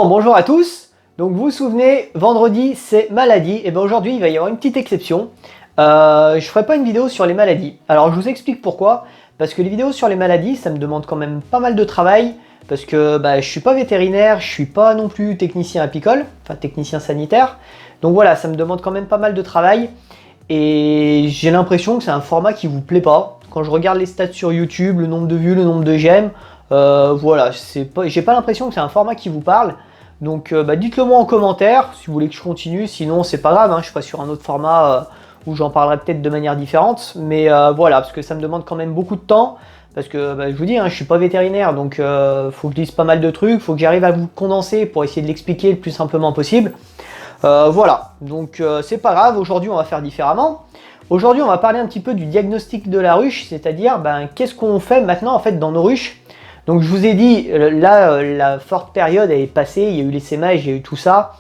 Bonjour à tous, donc vous vous souvenez, vendredi c'est maladie, et bien aujourd'hui il va y avoir une petite exception. Je ferai pas une vidéo sur les maladies. Alors je vous explique pourquoi, parce que les vidéos sur les maladies ça me demande quand même pas mal de travail, parce que je suis pas vétérinaire, je suis pas non plus technicien apicole, enfin technicien sanitaire, donc voilà, ça me demande quand même pas mal de travail, et j'ai l'impression que c'est un format qui vous plaît pas. Quand je regarde les stats sur YouTube, le nombre de vues, le nombre de j'aime, voilà, j'ai pas l'impression que c'est un format qui vous parle. Donc dites-le moi en commentaire si vous voulez que je continue, sinon c'est pas grave, hein, je ferai sur un autre format où j'en parlerai peut-être de manière différente. Mais voilà, parce que ça me demande quand même beaucoup de temps, parce que je vous dis, hein, je suis pas vétérinaire, donc faut que je lise pas mal de trucs, faut que j'arrive à vous condenser pour essayer de l'expliquer le plus simplement possible. Voilà, donc c'est pas grave, aujourd'hui on va faire différemment. Aujourd'hui on va parler un petit peu du diagnostic de la ruche, c'est-à-dire qu'est-ce qu'on fait maintenant en fait dans nos ruches. Donc je vous ai dit, là la forte période est passée, il y a eu l'essaimage, il y a eu tout ça.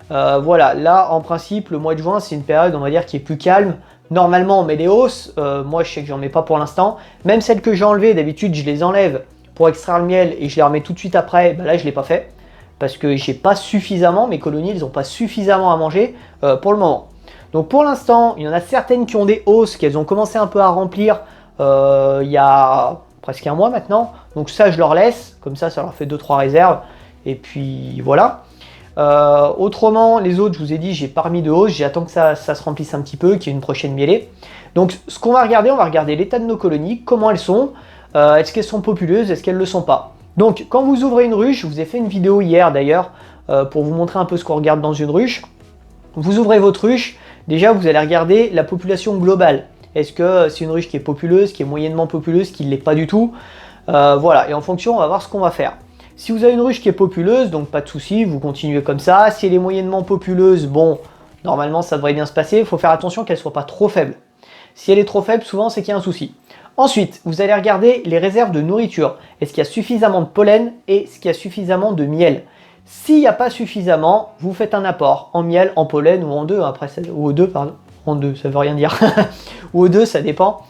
Voilà, là en principe le mois de juin c'est une période on va dire qui est plus calme. Normalement on met des hausses, moi je sais que j'en mets pas pour l'instant. Même celles que j'ai enlevées, d'habitude je les enlève pour extraire le miel et je les remets tout de suite après, là je l'ai pas fait. Parce que j'ai pas suffisamment, mes colonies elles n'ont pas suffisamment à manger pour le moment. Donc pour l'instant, il y en a certaines qui ont des hausses, qu'elles ont commencé un peu à remplir il y a presque un mois maintenant. Donc ça je leur laisse, comme ça leur fait 2-3 réserves. Et puis voilà. Autrement, les autres, je vous ai dit, j'ai pas remis de hausse, j'attends que ça se remplisse un petit peu, qu'il y ait une prochaine mêlée. Donc ce qu'on va regarder, on va regarder l'état de nos colonies, comment elles sont, est-ce qu'elles sont populeuses, est-ce qu'elles ne le sont pas. Donc quand vous ouvrez une ruche, je vous ai fait une vidéo hier d'ailleurs, pour vous montrer un peu ce qu'on regarde dans une ruche. Vous ouvrez votre ruche, déjà vous allez regarder la population globale. Est-ce que c'est une ruche qui est populeuse, qui est moyennement populeuse, qui ne l'est pas du tout. Voilà, et en fonction, on va voir ce qu'on va faire. Si vous avez une ruche qui est populeuse, donc pas de souci, vous continuez comme ça. Si elle est moyennement populeuse, bon, normalement ça devrait bien se passer. Il faut faire attention qu'elle ne soit pas trop faible. Si elle est trop faible, souvent c'est qu'il y a un souci. Ensuite, vous allez regarder les réserves de nourriture. Est-ce qu'il y a suffisamment de pollen et est-ce qu'il y a suffisamment de miel? S'il n'y a pas suffisamment, vous faites un apport en miel, en pollen ou en deux, après, ou aux deux, pardon. En deux, ça veut rien dire. Ou aux deux, ça dépend.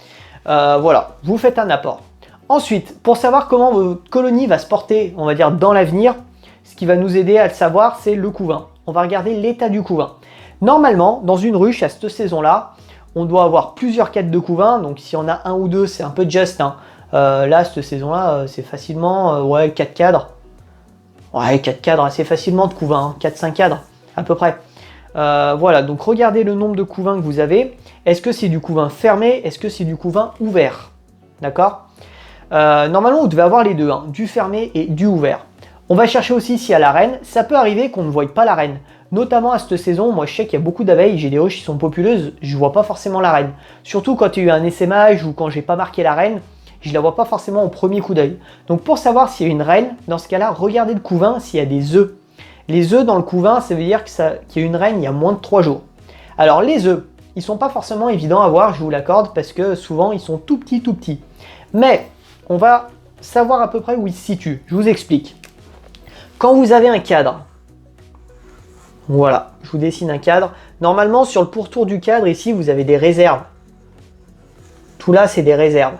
Voilà, vous faites un apport. Ensuite, pour savoir comment votre colonie va se porter, on va dire dans l'avenir, ce qui va nous aider à le savoir, c'est le couvain. On va regarder l'état du couvain. Normalement, dans une ruche, à cette saison-là, on doit avoir plusieurs cadres de couvain. Donc si on a un ou deux, c'est un peu juste. Hein. Là, cette saison-là, c'est facilement 4 cadres. Ouais, 4 cadres assez facilement de couvain. Hein. 4-5 cadres, à peu près. Voilà, donc regardez le nombre de couvains que vous avez. Est-ce que c'est du couvain fermé? Est-ce que c'est du couvain ouvert? D'accord. Normalement, vous devez avoir les deux, hein, du fermé et du ouvert. On va chercher aussi s'il y a la reine. Ça peut arriver qu'on ne voie pas la reine. Notamment à cette saison, moi je sais qu'il y a beaucoup d'abeilles, j'ai des ruches qui sont populeuses, je ne vois pas forcément la reine. Surtout quand il y a eu un essaimage ou quand j'ai pas marqué la reine, je ne la vois pas forcément au premier coup d'œil. Donc pour savoir s'il y a une reine, dans ce cas-là, regardez le couvain s'il y a des œufs. Les œufs dans le couvain, ça veut dire qu'il y a une reine il y a moins de 3 jours. Alors les œufs, ils ne sont pas forcément évidents à voir, je vous l'accorde, parce que souvent ils sont tout petits, tout petits. Mais on va savoir à peu près où ils se situent. Je vous explique. Quand vous avez un cadre, voilà, je vous dessine un cadre. Normalement, sur le pourtour du cadre, ici, vous avez des réserves. Tout là, c'est des réserves.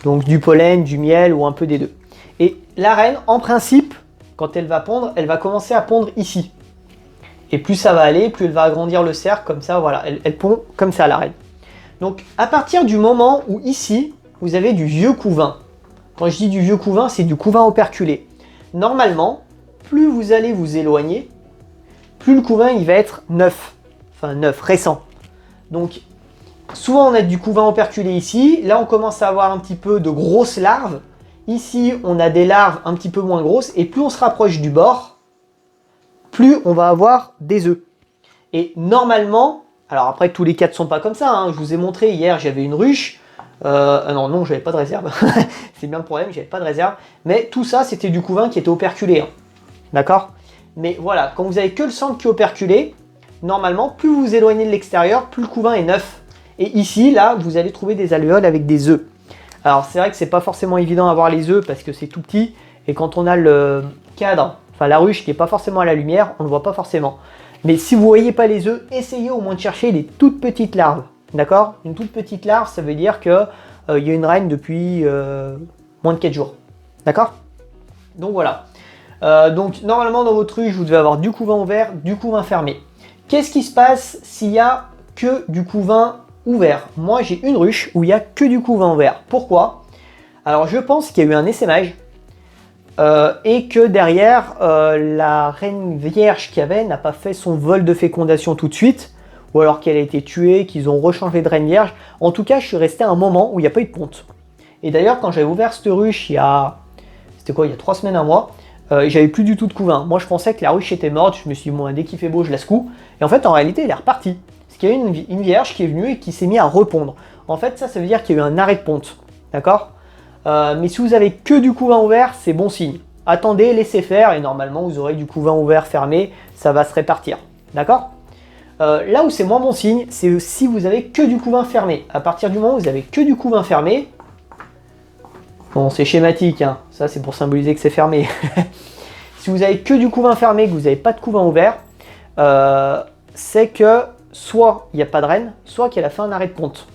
Donc du pollen, du miel ou un peu des deux. Et la reine, en principe, quand elle va pondre, elle va commencer à pondre ici. Et plus ça va aller, plus elle va agrandir le cercle, comme ça, voilà, elle pond comme ça, la reine. Donc, à partir du moment où ici, vous avez du vieux couvain. Quand je dis du vieux couvain, c'est du couvain operculé. Normalement, plus vous allez vous éloigner, plus le couvain il va être neuf, enfin neuf, récent. Donc souvent on a du couvain operculé ici, là on commence à avoir un petit peu de grosses larves, ici on a des larves un petit peu moins grosses, et plus on se rapproche du bord, plus on va avoir des œufs. Et normalement, alors après tous les cas ne sont pas comme ça, hein. Je vous ai montré hier, j'avais une ruche, non, j'avais pas de réserve, c'est bien le problème, j'avais pas de réserve, mais tout ça c'était du couvain qui était operculé, hein. D'accord? Mais voilà, quand vous avez que le centre qui est operculé, normalement, plus vous vous éloignez de l'extérieur, plus le couvain est neuf. Et ici, là, vous allez trouver des alvéoles avec des œufs. Alors, c'est vrai que c'est pas forcément évident à voir les œufs parce que c'est tout petit. Et quand on a le cadre, enfin la ruche qui n'est pas forcément à la lumière, on ne le voit pas forcément. Mais si vous ne voyez pas les œufs, essayez au moins de chercher les toutes petites larves. D'accord? Une toute petite larve, ça veut dire qu'il y a une reine depuis moins de 4 jours. D'accord? Donc voilà. Donc normalement dans votre ruche, vous devez avoir du couvain ouvert, du couvain fermé. Qu'est-ce qui se passe s'il y a que du couvain ouvert? Moi j'ai une ruche où il n'y a que du couvain ouvert. Pourquoi? Alors je pense qu'il y a eu un essaimage et que derrière la reine vierge qu'il y avait n'a pas fait son vol de fécondation tout de suite, ou alors qu'elle a été tuée, qu'ils ont rechangé de reine vierge. En tout cas je suis resté à un moment où il n'y a pas eu de ponte. Et d'ailleurs quand j'avais ouvert cette ruche il y a 3 semaines, un mois, j'avais plus du tout de couvain. Moi je pensais que la ruche était morte, je me suis dit bon, dès qu'il fait beau je la secoue, et en fait en réalité elle est repartie. Parce qu'il y a eu une vierge qui est venue et qui s'est mis à repondre. En fait ça veut dire qu'il y a eu un arrêt de ponte, d'accord? Mais si vous avez que du couvain ouvert, c'est bon signe. Attendez, laissez faire, et normalement vous aurez du couvain ouvert fermé, ça va se répartir, d'accord? Là où c'est moins bon signe, c'est si vous avez que du couvain fermé. À partir du moment où vous avez que du couvain fermé, bon, c'est schématique, hein. Ça c'est pour symboliser que c'est fermé. Si vous avez que du couvain fermé, que vous n'avez pas de couvain ouvert, c'est que soit il n'y a pas de reine, soit qu'elle a fait un arrêt de ponte.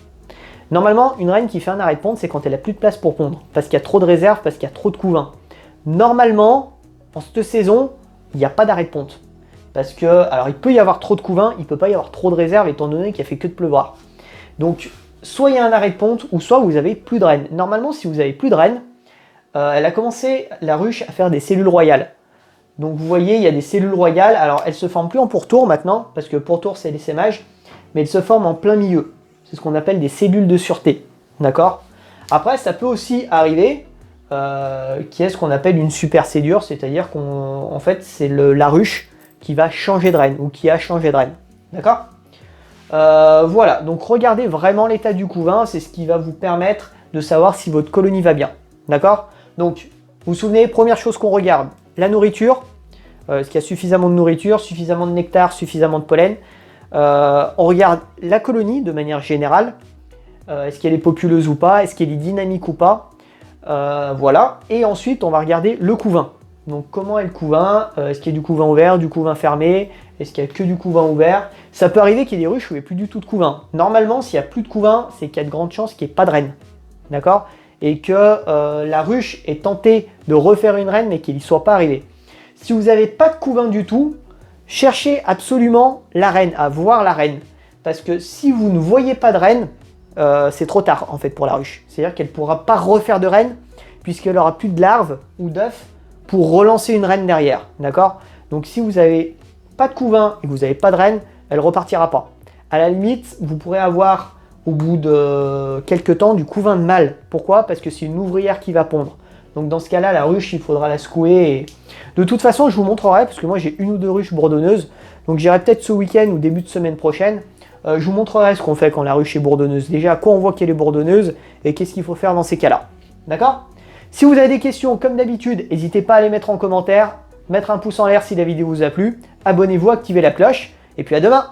Normalement, une reine qui fait un arrêt de ponte, c'est quand elle a plus de place pour pondre, parce qu'il y a trop de réserve, parce qu'il y a trop de couvain. Normalement, en cette saison, il n'y a pas d'arrêt de ponte. Parce que, alors il peut y avoir trop de couvain, il ne peut pas y avoir trop de réserve, étant donné qu'il a fait que de pleuvoir. Donc, soit il y a un arrêt de ponte, ou soit vous avez plus de reine. Normalement, si vous avez plus de reine, elle a commencé, la ruche, à faire des cellules royales. Donc vous voyez, il y a des cellules royales. Alors elles se forment plus en pourtour maintenant, parce que pourtour c'est l'essaimage, mais elles se forment en plein milieu. C'est ce qu'on appelle des cellules de sûreté. D'accord? Après, ça peut aussi arriver, qui est ce qu'on appelle une super cellule, c'est-à-dire qu'en fait, c'est la ruche qui va changer de reine, ou qui a changé de reine. D'accord? Voilà, donc regardez vraiment l'état du couvain, c'est ce qui va vous permettre de savoir si votre colonie va bien. D'accord? Donc, vous vous souvenez, première chose qu'on regarde, la nourriture. Est-ce qu'il y a suffisamment de nourriture, suffisamment de nectar, suffisamment de pollen? On regarde la colonie de manière générale. Est-ce qu'elle est populeuse ou pas? Est-ce qu'elle est dynamique ou pas? Voilà. Et ensuite, on va regarder le couvain. Donc, comment est le couvain? Est-ce qu'il y a du couvain ouvert, du couvain fermé? Est-ce qu'il n'y a que du couvain ouvert? Ça peut arriver qu'il y ait des ruches où il n'y a plus du tout de couvain. Normalement, s'il n'y a plus de couvain, c'est qu'il y a de grandes chances qu'il n'y ait pas de reine. D'accord? Et que la ruche est tentée de refaire une reine, mais qu'il n'y soit pas arrivé. Si vous n'avez pas de couvain du tout, cherchez absolument la reine, à voir la reine. Parce que si vous ne voyez pas de reine, c'est trop tard en fait pour la ruche. C'est-à-dire qu'elle ne pourra pas refaire de reine, puisqu'elle n'aura plus de larves ou d'œufs pour relancer une reine derrière. D'accord? Donc si vous n'avez pas de couvain et que vous n'avez pas de reine, elle ne repartira pas. À la limite, vous pourrez avoir au bout de quelques temps du couvain de mâle. Pourquoi? Parce que c'est une ouvrière qui va pondre. Donc dans ce cas-là, la ruche, il faudra la secouer. Et... de toute façon, je vous montrerai, parce que moi j'ai une ou deux ruches bourdonneuses. Donc j'irai peut-être ce week-end ou début de semaine prochaine. Je vous montrerai ce qu'on fait quand la ruche est bourdonneuse. Déjà, à quoi on voit qu'elle est bourdonneuse et qu'est-ce qu'il faut faire dans ces cas-là. D'accord? Si vous avez des questions, comme d'habitude, n'hésitez pas à les mettre en commentaire. Mettre un pouce en l'air si la vidéo vous a plu. Abonnez-vous, activez la cloche. Et puis à demain!